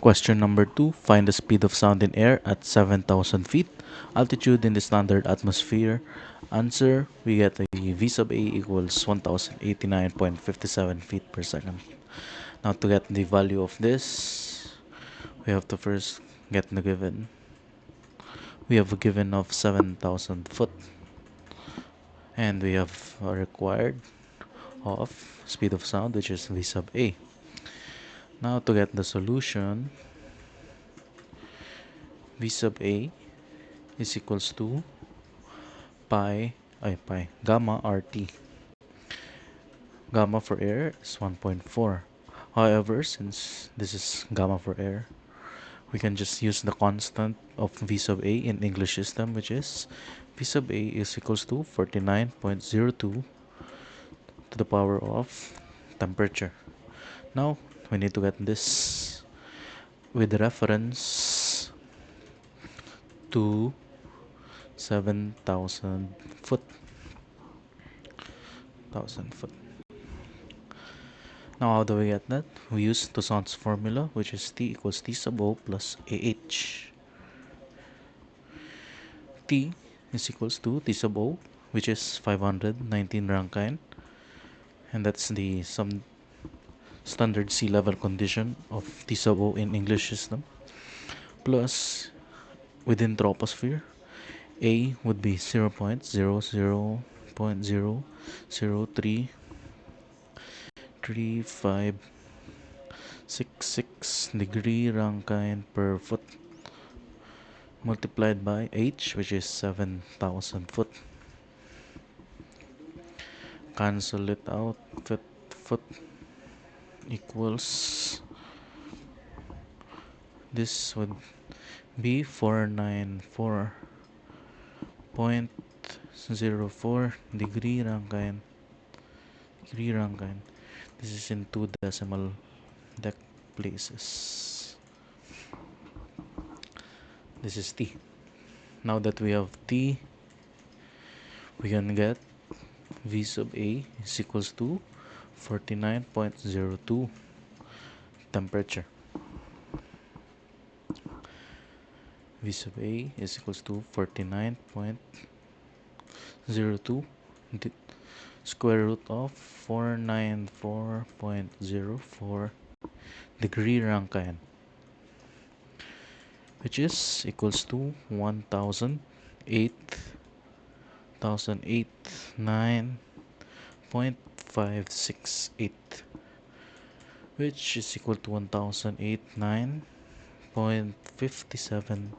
Question number 2. Find the speed of sound in air at 7,000 feet, altitude in the standard atmosphere. Answer, we get a V sub A equals 1089.57 feet per second. Now to get the value of this, we have to first get the given. We have a given of 7,000 foot, and we have a required of speed of sound, which is V sub A. Now to get the solution, V sub A is equals to gamma RT. Gamma for air is 1.4. However, since this is gamma for air, we can just use the constant of V sub A in English system, which is V sub A is equals to 49.02 to the power of temperature. Now, we need to get this with reference to 7,000 foot. 1,000 foot. Now, how do we get that? We use Toussaint's formula, which is T equals T sub O plus AH. T is equals to T sub O, which is 519 Rankine, and that's the some standard sea level condition of T sub O in English system, plus within troposphere, A would be 0.00.0033566 degree Rankine per foot, multiplied by H, which is 7,000 foot. Cancel it out. Foot equals, this would be 494.04 degree Rankine. This is in 2 decimal places. This is T. Now that we have T, we can get V sub A is equals to 49.02 temperature. V sub A is equals to 49.02 square root of 494.04 degree Rankine, which is equals to 1,008,9.568, which is equal to 1,089.57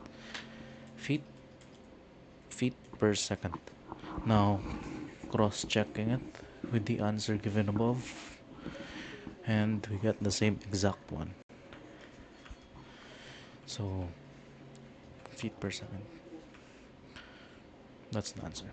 feet per second. Now, cross-checking it with the answer given above, and we get the same exact one. So, feet per second. That's the answer.